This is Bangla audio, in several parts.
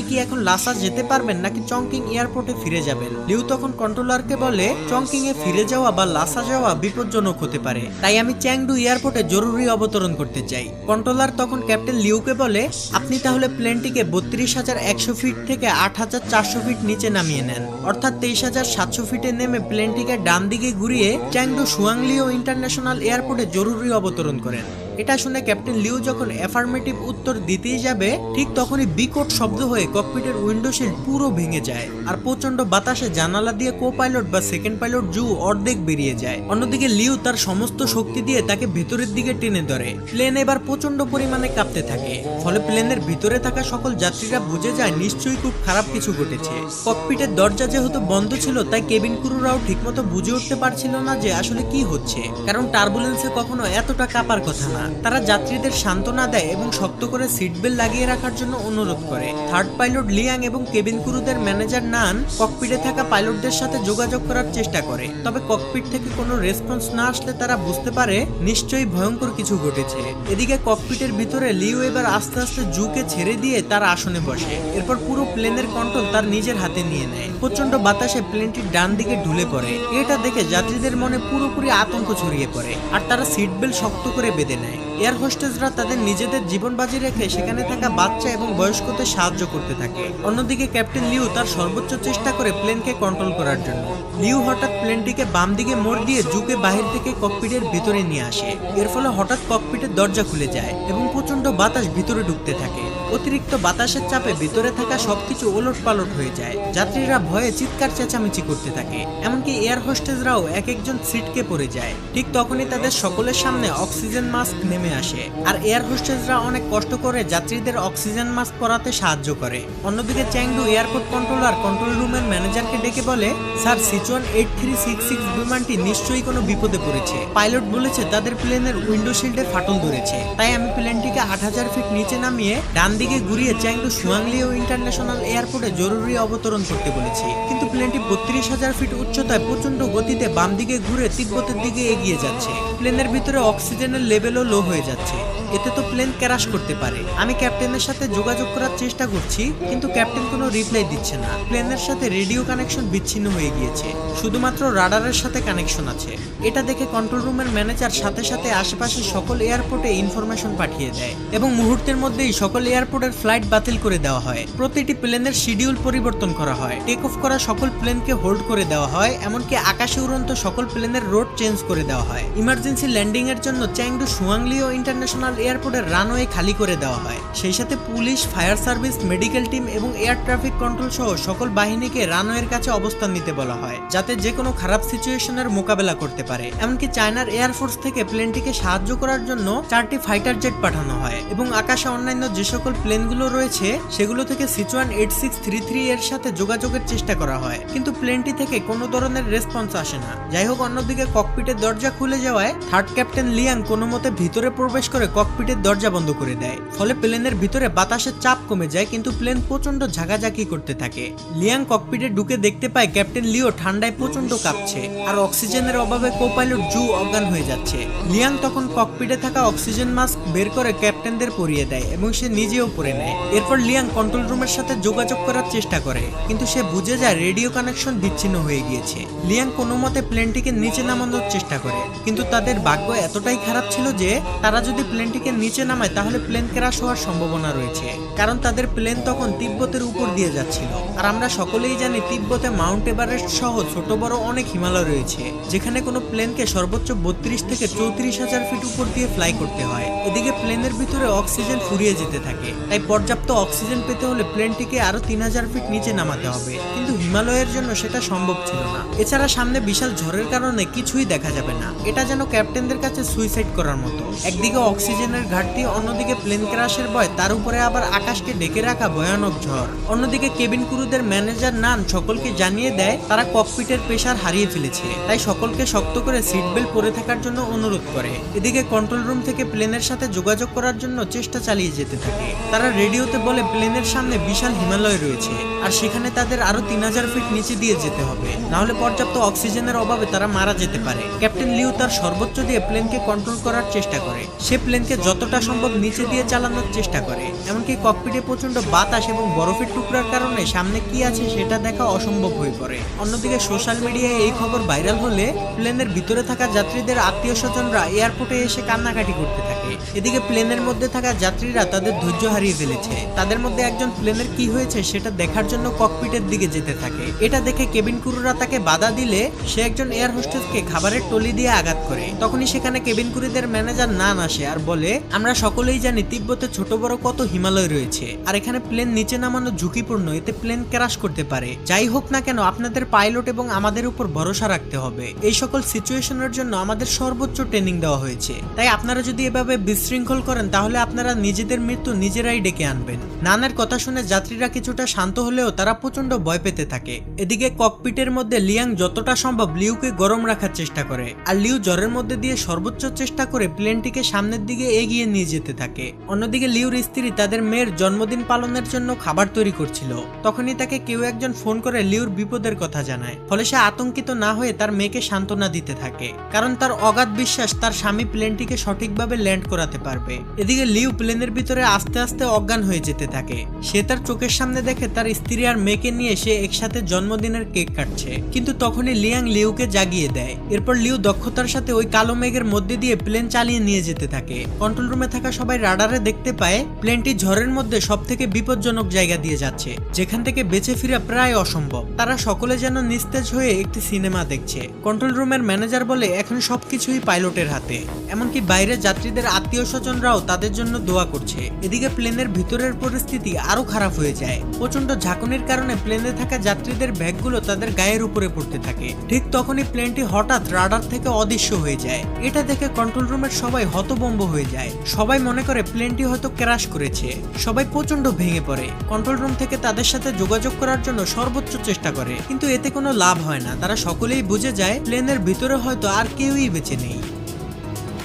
আপনি কি এখন লাসা যেতে পারবেন নাকি চংকিং এয়ারপোর্টে ফিরে যাবেন? লিউ তখন কন্ট্রোলারকে বলে চংকিং এ ফিরে যাওয়া বা লাসা যাওয়া বিপজ্জনক হতে পারে, তাই আমি চ্যাংডু এয়ারপোর্টে জরুরি অবতরণ করতে চাই। কন্ট্রোলার তখন ক্যাপ্টেন লিউকে বলে আপনি তাহলে প্লেনটিকে 32,100 ফিট থেকে 8,400 ফিট নিচে নামিয়ে নেন, অর্থাৎ 23,700 ফিটে নেমে প্লেনটিকে ডান দিকে ঘুরিয়ে চ্যাংডু সুয়াংলিও ইন্টারন্যাশনাল এয়ারপোর্টে জরুরি অবতরণ করেন। এটা শুনে ক্যাপ্টেন লিউ যখন অ্যাফার্মেটিভ উত্তর দিতেই যাবে ঠিক তখনই বিকট শব্দ হয়ে ককপিটের উইন্ডোশিল্ড পুরো ভেঙে যায় আর প্রচন্ড বাতাসে জানালা দিয়ে কো পাইলট বা সেকেন্ড পাইলট জু অর্ধেক বেরিয়ে যায়। অন্যদিকে লিউ তার সমস্ত শক্তি দিয়ে তাকে ভেতরের দিকে টেনে ধরে। প্লেন এবার প্রচন্ড পরিমাণে কাঁপতে থাকে, ফলে প্লেনের ভিতরে থাকা সকল যাত্রীরা বুঝে যায় নিশ্চয়ই খুব খারাপ কিছু ঘটেছে। ককপিটের দরজা যেহেতু বন্ধ ছিল তাই কেবিন ক্রুরাও ঠিকমতো বুঝে উঠতে পারছিল না যে আসলে কি হচ্ছে, কারণ টার্বুলেন্সে কখনো এতটা কাঁপার কথা না। তারা যাত্রীদের সান্ত্বনা দেয় এবং শক্ত করে সিট বেল্ট লাগিয়ে রাখার জন্য অনুরোধ করে। থার্ড পাইলট লিয়াং এবং কেবিন ক্রুদের ম্যানেজার নান ককপিটে থাকা পাইলটদের সাথে যোগাযোগ করার চেষ্টা করে, তবে ককপিট থেকে কোনো রেসপন্স না আসলে তারা বুঝতে পারে নিশ্চয়ই ভয়ঙ্কর কিছু ঘটেছে। এদিকে ককপিটের ভিতরে লিউ এবার আস্তে আস্তে জুকে ছেড়ে দিয়ে তার আসনে বসে, এরপর পুরো প্লেনের কন্ট্রোল তার নিজের হাতে নিয়ে নেয়। প্রচন্ড বাতাসে প্লেনটি ডান দিকে ঢুলে পড়ে। এটা দেখে যাত্রীদের মনে পুরোপুরি আতঙ্ক ছড়িয়ে পড়ে আর তারা সিট বেল্ট শক্ত করে বেঁধে নেয়। এয়ার হোস্টেসরা তাদের নিজেদের জীবন বাজি রেখে সেখানে থাকা বাচ্চা এবং বয়স্কদের সাহায্য করতে থাকে। অন্যদিকে ক্যাপ্টেন লিউ তার সর্বোচ্চ চেষ্টা করে প্লেনকে কন্ট্রোল করার জন্য। লিউ হঠাৎ প্লেনটিকে বাম দিকে মোড় দিয়ে জুকে বাহির থেকে ককপিটের ভিতরে নিয়ে আসে। এর ফলে হঠাৎ ককপিটের দরজা খুলে যায় এবং প্রচন্ড বাতাস ভিতরে ঢুকতে থাকে। অতিরিক্ত বাতাসের চাপে ভিতরে থাকা সবকিছু ওলট পালট হয়ে যায়। যাত্রীরা ভয়ে চিৎকার চেঁচামেচি করতে থাকে, এমনকি এয়ার হোস্টেসরাও এক একজন সিটকে পড়ে যায়। ঠিক তখনই তাদের সকলের সামনে অক্সিজেন মাস্ক নেমে আসে আর এয়ার হোস্টেসরা অনেক কষ্ট করে যাত্রীদের অক্সিজেন মাস্ক পরাতে সাহায্য করে। অন্যদিকে চ্যাংডু এয়ারপোর্ট কন্ট্রোলার কন্ট্রোল রুমের ম্যানেজারকে ডেকে বলে স্যার, সিচুয়ান 8366 বিমানটি নিশ্চয়ই কোনো বিপদে পড়েছে। পাইলট বলেছে তাদের প্লেনের উইন্ডোশিল্ডে ফাটল ধরেছে, তাই আমি প্লেনটিকে 8,000 ফিট নিচে নামিয়ে ডান দিকে ঘুরিয়ে চ্যাংডু সুয়াংলিও ইন্টারন্যাশনাল এয়ারপোর্টে জরুরি অবতরণ করতে বলেছি। কিন্তু প্লেনটি 32,000 ফিট উচ্চতায় প্রচন্ড গতিতে বাম দিকে ঘুরে তিব্বতের দিকে এগিয়ে যাচ্ছে। প্লেনের ভিতরে অক্সিজেনের লেভেলও লো হয়ে যাচ্ছে, এতে তো প্লেন ক্র্যাশ করতে পারে। আমি ক্যাপ্টেনের সাথে যোগাযোগ করার চেষ্টা করছি, কিন্তু ক্যাপ্টেন কোনো রিপ্লাই দিচ্ছে না। প্লেনের সাথে রেডিও কানেকশন বিচ্ছিন্ন হয়ে গিয়েছে, শুধুমাত্র রাডারের সাথে কানেকশন আছে। এটা দেখে কন্ট্রোল রুমের ম্যানেজার সাথে সাথে আশেপাশে সকল এয়ারপোর্টে ইনফরমেশন পাঠিয়ে দেয় এবং মুহূর্তের মধ্যেই সকল এয়ারপোর্টের ফ্লাইট বাতিল করে দেওয়া হয়। প্রতিটি প্লেনের শিডিউল পরিবর্তন করা হয়, টেক অফ করা সকল প্লেনকে হোল্ড করে দেওয়া হয়, এমনকি আকাশে উড়ন্ত সকল প্লেনের রোড চেঞ্জ করে দেওয়া হয়। ইমার্জেন্সি ল্যান্ডিং এর জন্য চ্যাংডু সুয়াংলিও ইন্টারন্যাশনাল এয়ারপোর্টের রানওয়ে খালি করে দেওয়া হয়। সেই সাথে police, fire service, medical team এবং এয়ার ট্রাফিক কন্ট্রোল সহ সকল বাহিনীকে রানওয়ের কাছে অবস্থান নিতে বলা হয়, যাতে যে কোনো খারাপ সিচুয়েশনের মোকাবেলা করতে পারে। এমনকি চায়নার এয়ারফোর্স থেকে প্লেনটিকে সাহায্য করার জন্য 4টি ফাইটার জেট পাঠানো হয় এবং আকাশে অন্যান্য যে সকল প্লেনগুলো রয়েছে সেগুলো থেকে সিচুয়ান 8633 এর সাথে যোগাযোগের চেষ্টা করা হয়, কিন্তু প্লেনটি থেকে কোনো ধরনের রেসপন্স আসে না। যাই হোক, অন্যদিকে ককপিটের দরজা খুলে যাওয়ায় থার্ড ক্যাপ্টেন লিয়াং কোনো মতে ভিতরে প্রবেশ করে ককপিটের দরজা বন্ধ করে দেয়, ফলে প্লেনের ভিতরে বাতাসের চাপ কমে যায়, কিন্তু প্লেন প্রচন্ড ঝাঁকাঝাঁকি করতে থাকে। লিয়াং ককপিটে ঢুকে দেখতে পায় ক্যাপ্টেন লিও ঠান্ডায় প্রচন্ড কাঁপছে আর অক্সিজেনের অভাবে কোপাইলট জু অজ্ঞান হয়ে যাচ্ছে। লিয়াং তখন ককপিটে থাকা অক্সিজেন মাস্ক বের করে ক্যাপ্টেনদের পরিয়ে দেয় এবং সে নিজেও পরে নেয়। এরপর লিয়াং কন্ট্রোল রুমের সাথে যোগাযোগ করার চেষ্টা করে, কিন্তু সে বুঝে যায় রেডিও কানেকশন বিচ্ছিন্ন হয়ে গিয়েছে। লিয়াং কোনো মতে প্লেনটিকে নিচে নামানোর চেষ্টা করে, কিন্তু তাদের ভাগ্য এতটাই খারাপ ছিল যে তারা যদি প্লেনটিকে নিচে নামায় তাহলে প্লেন ক্র্যাশ হওয়ার সম্ভাবনা রয়েছে, কারণ তাদের প্লেন তখন তিব্বতের উপর দিয়ে যাচ্ছিল। আর আমরা সকলেই জানি তিব্বতে মাউন্ট এভারেস্ট সহ ছোট বড় অনেক হিমালয় রয়েছে, যেখানে কোনো প্লেনকে সর্বোচ্চ 32 থেকে 34,000 ফিট উপর দিয়ে ফ্লাই করতে হয়। এদিকে প্লেনের ভিতরে অক্সিজেন ফুরিয়ে যেতে থাকে, তাই পর্যাপ্ত অক্সিজেন পেতে হলে প্লেনটিকে আরো 3,000 ফিট নিচে নামাতে হবে, কিন্তু হিমালয়ের জন্য সেটা সম্ভব ছিল না। এছাড়া সামনে বিশাল ঝড়ের কারণে কিছুই দেখা যাবে না। এটা যেন ক্যাপ্টেনদের কাছে সুইসাইড করার মতো। একদিকে অক্সিজেনের ঘাটতি, অন্যদিকে প্লেন ক্র্যাশের ভয়, তার উপরে আবার আকাশকে ডেকে রাখা ভয়ানক ঝড়। অন্যদিকে কেবিন ক্রুদের ম্যানেজার নান সকলকে জানিয়ে দেয় তারা ককপিটের প্রেসার হারিয়ে ফেলেছে, তাই সকলকে শক্ত করে সিট বেল্ট পরে থাকার জন্য অনুরোধ করে। এদিকে কন্ট্রোল রুম থেকে প্লেনের সাথে যোগাযোগ করার জন্য চেষ্টা চালিয়ে যেতে থাকে। তারা রেডিওতে বলে প্লেনের সামনে বিশাল হিমালয় রয়েছে আর সেখানে তাদের আরো 3,000 ফিট নিচে দিয়ে যেতে হবে, নাহলে পর্যাপ্ত অক্সিজেনের অভাবে তারা মারা যেতে পারে। ক্যাপ্টেন লিউ তার সর্বোচ্চ দিয়ে প্লেনকে কন্ট্রোল করার চেষ্টা করে। সে প্লেনকে যতটা সম্ভব নিচে দিয়ে চালানোর চেষ্টা করে, এমনকি ককপিটে প্রচন্ড বাতাস এবং বরফের টুকরার কারণে সামনে কি আছে সেটা দেখা অসম্ভব হয়ে পড়ে। অন্যদিকে সোশ্যাল মিডিয়ায় এই খবর ভাইরাল হলে প্লেনের ভিতরে থাকা যাত্রীদের আত্মীয় স্বজনরা এয়ারপোর্টে এসে কান্নাকাটি করতে থাকে। এদিকে প্লেনের মধ্যে থাকা যাত্রীরা তাদের ধৈর্য হারিয়ে ফেলেছে। তাদের মধ্যে একজন প্লেনের কি হয়েছে সেটা দেখার জন্য ককপিটের দিকে যেতে থাকে। এটা দেখে কেবিন ক্রুরা তাকে বাধা দিলে সে একজন এয়ার হোস্টেসকে খাবারের টলি দিয়ে আঘাত করে। তখনই সেখানে কেবিন ক্রুদের ম্যানেজার নান আসে আর বলে, আমরা সকলেই জানি তিব্বতে ছোট বড় কত হিমালয় রয়েছে, আর এখানে প্লেন নিচে নামানো ঝুঁকিপূর্ণ, এতে প্লেন ক্র্যাশ করতে পারে। যাই হোক না কেন আপনাদের পাইলট এবং আমাদের উপর ভরসা রাখতে হবে। এই সকল সিচুয়েশনের জন্য আমাদের সর্বোচ্চ ট্রেনিং দেওয়া হয়েছে, তাই আপনারা যদি এভাবে বিশৃঙ্খল করেন তাহলে আপনারা নিজেদের মৃত্যু নিজেরাই ডেকে আনবেন। নানের কথা শুনে যাত্রীরা কিছুটা শান্ত হলেও তারা প্রচন্ড ভয় পেতে থাকে। এদিকে ককপিটের মধ্যে লিয়াং যতটা সম্ভব লিউকে গরম রাখার চেষ্টা করে, আর লিউ জ্বরের মধ্যে দিয়ে সর্বোচ্চ চেষ্টা করে প্লেনটিকে সামনের দিকে এগিয়ে নিয়ে যেতে থাকে। অন্যদিকে লিউর স্ত্রী তাদের মেয়ের জন্মদিন পালনের জন্য খাবার তৈরি করছিল। তখনই তাকে কেউ একজন ফোন করে লিউর বিপদের কথা জানায়। ফলে সে আতঙ্কিত না হয়ে তার মেয়েকে সান্ত্বনা দিতে থাকে, কারণ তার অগাধ বিশ্বাস তার স্বামী প্লেনটিকে সঠিকভাবে ল্যান্ড করাতে পারবে। এদিকে লিউ প্লেনের ভিতরে আস্তে আস্তে অজ্ঞান হয়ে যেতে থাকে। সে তার চোখের সামনে দেখে তার স্ত্রী আর মেয়েকে নিয়ে সে একসাথে জন্মদিনের কেক কাটছে, কিন্তু তখনই লিয়াং লিউকে জাগিয়ে দেয়। এরপর লিউ দক্ষতার সাথে ওই কালো মেঘের মধ্যে দিয়ে প্লেন চালিয়ে নিয়ে যেতে থাকে। কন্ট্রোল রুমে থাকা সবাই রাডারে দেখতে পায় প্লেনটি ঝড়ের মধ্যে সব থেকে বিপজ্জনক জায়গা দিয়ে যাচ্ছে, যেখান থেকে বেঁচে ফিরা প্রায় অসম্ভব। তারা সকলে যেন নিস্তেজ হয়ে একটি সিনেমা দেখছে। কন্ট্রোল রুমের ম্যানেজার বলে, এখন সবকিছুই পাইলটের হাতে, এমনকি বাইরে যাত্রীদের আত্মীয় স্বজনরাও তাদের জন্য দোয়া করছে। এদিকে প্লেনের ভিতরের পরিস্থিতি আরো খারাপ হয়ে যায়। প্রচন্ড ঝাঁকুনির কারণে প্লেনে থাকা যাত্রীদের ব্যাগগুলো তাদের গায়ের উপরে পড়তে থাকে। ঠিক তখনই প্লেনটি হঠাৎ রাডার থেকে অদৃশ্য হয়ে যায়। এটা দেখে কন্ট্রোল রুমের সবাই হতভম্ব হয়ে যায়। সবাই মনে করে প্লেনটি হয়তো ক্র্যাশ করেছে। সবাই প্রচন্ড ভেঙে পড়ে। কন্ট্রোল রুম থেকে তাদের সাথে যোগাযোগ করার জন্য সর্বোচ্চ চেষ্টা করে, কিন্তু এতে কোনো লাভ হয় না। তারা সকলেই বুঝে যায় প্লেনের ভিতরে হয়তো আর কেউই বেঁচে নেই।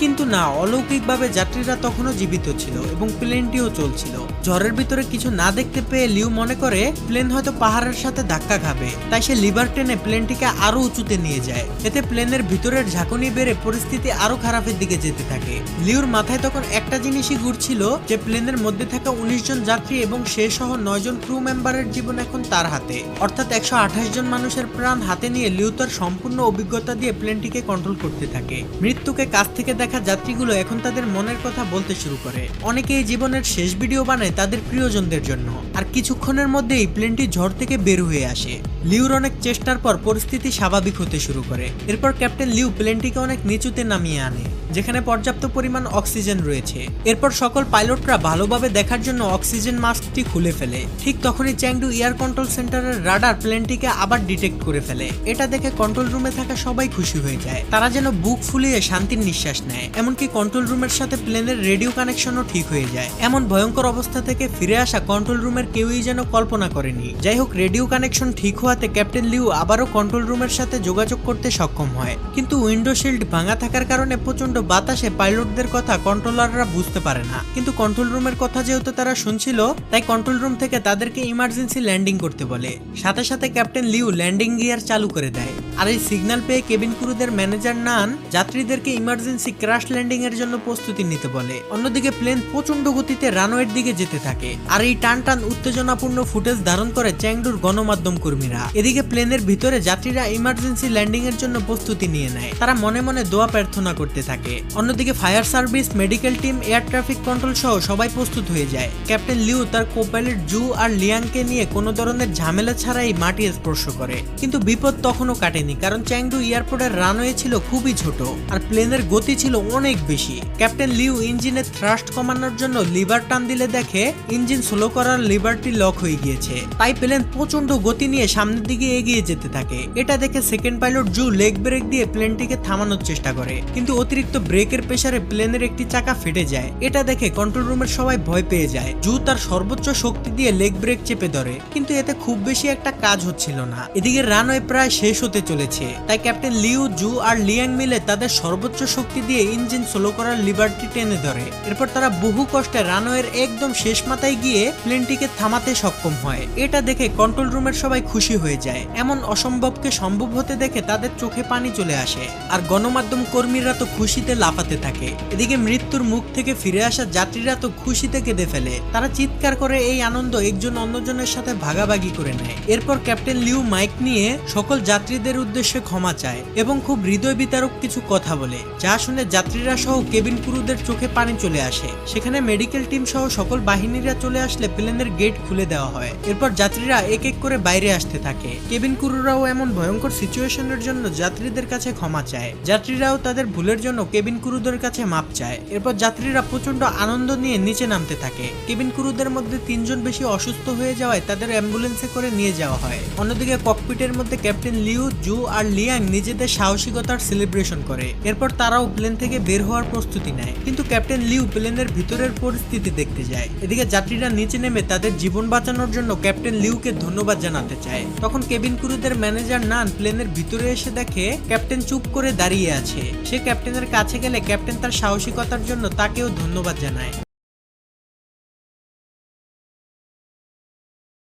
কিন্তু না, অলৌকিকভাবে যাত্রীরা তখনও জীবিত ছিল এবং প্লেনটিও চলছিল। ঝড়ের ভিতরে কিছু না দেখতে পেয়ে লিউ মনে করে প্লেন হয়তো পাহাড়ের সাথে ধাক্কা খাবে, তাই সে লিভার টেনে প্লেনটিকে আরো উঁচুতে নিয়ে যায়। এতে প্লেনের ভিতরের ঝাঁকুনি বেড়ে পরিস্থিতি আরো খারাপের দিকে যেতে থাকে। লিউর মাথায় তখন একটা জিনিসই ঘুরছিল যে প্লেনের মধ্যে থাকা 19 জন যাত্রী এবং সে সহ 9 জন ক্রু মেম্বারের জীবন এখন তার হাতে, অর্থাৎ 128 জন মানুষের প্রাণ হাতে নিয়ে লিউ তার সম্পূর্ণ অভিজ্ঞতা দিয়ে প্লেনটিকে কন্ট্রোল করতে থাকে। মৃত্যুকে কাছ থেকে দেখা যাত্রীগুলো এখন তাদের মনের কথা বলতে শুরু করে। অনেকে এই জীবনের শেষ ভিডিও বানায় তাদের প্রিয়জনদের জন্য, আর কিছুক্ষণের মধ্যেই প্লেনটি ঝড় থেকে বের হয়ে আসে। লিউর অনেক চেষ্টার পর পরিস্থিতি স্বাভাবিক হতে শুরু করে। এরপর ক্যাপ্টেন লিউ প্লেনটিকে অনেক নিচুতে নামিয়ে আনে, যেখানে পর্যাপ্ত পরিমাণ অক্সিজেন রয়েছে। এরপর সকল পাইলটরা ভালোভাবে দেখার জন্য অক্সিজেন মাস্কটি খুলে ফেলে। ঠিক তখনই চ্যাংডু এয়ার কন্ট্রোল সেন্টারের রাডার প্লেনটিকে আবার ডিটেক্ট করে ফেলে। এটা দেখে কন্ট্রোল রুমে থাকা সবাই খুশি হয়ে যায়। তারা যেন বুক ফুলিয়ে শান্তির নিঃশ্বাস নেয়। এমনকি কন্ট্রোল রুমের সাথে প্লেনের রেডিও কানেকশনও ঠিক হয়ে যায়। এমন ভয়ঙ্কর অবস্থা থেকে ফিরে আসা কন্ট্রোল রুমের কেউই যেন কল্পনা করেনি। যাই হোক, রেডিও কানেকশন ঠিক হওয়াতে ক্যাপ্টেন লিউ আবারও কন্ট্রোল রুমের সাথে যোগাযোগ করতে সক্ষম হয়, কিন্তু উইন্ডো শিল্ড ভাঙা থাকার কারণে প্রচন্ড বাতাসে পাইলটদের কথা কন্ট্রোলাররা বুঝতে পারে না। কিন্তু কন্ট্রোল রুমের কথা যেহেতু তারা শুনছিল, তাই কন্ট্রোল রুম থেকে তাদেরকে ইমার্জেন্সি ল্যান্ডিং করতে বলে। সাথে সাথে ক্যাপ্টেন লিউ ল্যান্ডিং গিয়ার চালু করে দেয়। আর এই সিগন্যাল পেয়ে কেবিন ক্রুদের ম্যানেজার নান যাত্রীদেরকে ইমার্জেন্সি ক্র্যাশ ল্যান্ডিং এর জন্য প্রস্তুতি নিতে বলে। অন্যদিকে প্লেন প্রচন্ড গতিতে রানওয়ের দিকে যেতে থাকে, আর এই টান টান উত্তেজনাপূর্ণ ফুটেজ ধারণ করে চ্যাংডুর গণমাধ্যম কর্মীরা। এদিকে প্লেনের ভিতরে যাত্রীরা ইমার্জেন্সি ল্যান্ডিং এর জন্য প্রস্তুতি নিয়ে নেয়। তারা মনে মনে দোয়া প্রার্থনা করতে থাকে। অন্যদিকে fire service, medical team, air traffic control সহ সবাই প্রস্তুত হয়ে যায়। ক্যাপ্টেন লিউ তার কোপাইলট জু আর লিয়াংকে নিয়ে কোনো ধরনের ঝামেলা ছাড়াই মাটি স্পর্শ করে। কিন্তু বিপদ তখনও কাটেনি, কারণ চ্যাংডু এয়ারপোর্টের রানওয়ে ছিল খুবই ছোট আর প্লেনের গতি ছিল অনেক বেশি। ক্যাপ্টেন লিউ ইঞ্জিনের থ্রাস্ট কমানোর জন্য লিভার টান দিলে দেখে ইঞ্জিন স্লো করার লিভারটি লক হয়ে গিয়েছে। তাই প্লেন প্রচন্ড গতি নিয়ে সামনের দিকে এগিয়ে যেতে থাকে। এটা দেখে সেকেন্ড পাইলট জু লেগ ব্রেক দিয়ে প্লেনটিকে থামানোর চেষ্টা করে, কিন্তু অতিরিক্ত ব্রেকের প্রেসারে প্লেনের একটি চাকা ফেটে যায়। এটা দেখে কন্ট্রোল রুমের সবাই ভয় পেয়ে যায়। জু তার সর্বোচ্চ শক্তি দিয়ে লেগ ব্রেক চেপে ধরে, কিন্তু এতে খুব বেশি একটা কাজ হচ্ছিল না। এদিকে রানওয়ে প্রায় শেষ হতে চলেছে, তাই ক্যাপ্টেন লিউ, জু আর লিয়াং মিলে তাদের সর্বোচ্চ শক্তি দিয়ে ইঞ্জিন স্লো করার লিভারটি টেনে ধরে। এরপর তারা বহু কষ্টে রানওয়ের একদম শেষ মাথায় গিয়ে প্লেনটিকে থামাতে সক্ষম হয়। এটা দেখে কন্ট্রোল রুমের সবাই খুশি হয়ে যায়। এমন অসম্ভবকে সম্ভব হতে দেখে তাদের চোখে পানি চলে আসে, আর গণমাধ্যম কর্মীরা তো খুশিতে লাফাতে থাকে। এদিকে মৃত্যুর মুখ থেকে ফিরে আসা যাত্রীরা তো খুশিতে কেঁদে ফেলে। তারা চিৎকার করে এই আনন্দ একজন অন্যজনের সাথে ভাগাভাগি করে নেয়। এরপর ক্যাপ্টেন লিউ মাইক নিয়ে সকল যাত্রীদের উদ্দেশ্যে ক্ষমা চায় এবং খুব হৃদয় বিতারক কিছু কথা বলে, যা শুনে যাত্রীরা সহ কেবিন ক্রুদের চোখে পানি চলে আসে। সেখানে মেডিকেল টিম সহ সকল বাহিনীরা চলে আসলে প্লেনের গেট খুলে দেওয়া হয়। এরপর যাত্রীরা এক এক করে বাইরে আসতে থাকে। কেবিন ক্রুরাও এমন ভয়ঙ্কর সিচুয়েশনের জন্য যাত্রীদের কাছে ক্ষমা চায়। যাত্রীরাও তাদের ভুলের জন্য কেবিন ক্রুদের কাছে মাপ চায়। এরপর যাত্রীরা প্রচন্ড আনন্দ নিয়ে নিচে নামতে থাকে। কেবিন ক্রুদের মধ্যে 3 জন বেশি অসুস্থ হয়ে যাওয়ায় তাদের অ্যাম্বুলেন্সে করে নিয়ে যাওয়া হয়। অন্যদিকে ককপিটের মধ্যে ক্যাপ্টেন লিউ, জু আর লিয়াং নিজেদের সাহসিকতার সেলিব্রেশন করে। এরপর তারাও প্লেন থেকে বের হওয়ার প্রস্তুতি নেয়, কিন্তু ক্যাপ্টেন লিউ প্লেনের ভিতরের পরিস্থিতি দেখতে যায়। এদিকে যাত্রীরা নিচে নেমে তাদের জীবন বাঁচানোর জন্য ক্যাপ্টেন লিউকে ধন্যবাদ জানাতে চায়। তখন কেবিন ক্রুদের ম্যানেজার নান প্লেনের ভিতরে এসে দেখে ক্যাপ্টেন চুপ করে দাঁড়িয়ে আছে। সে ক্যাপ্টেনের কাছে গেলে ক্যাপ্টেন তার সাহসিকতার জন্য তাকেও ধন্যবাদ জানায়।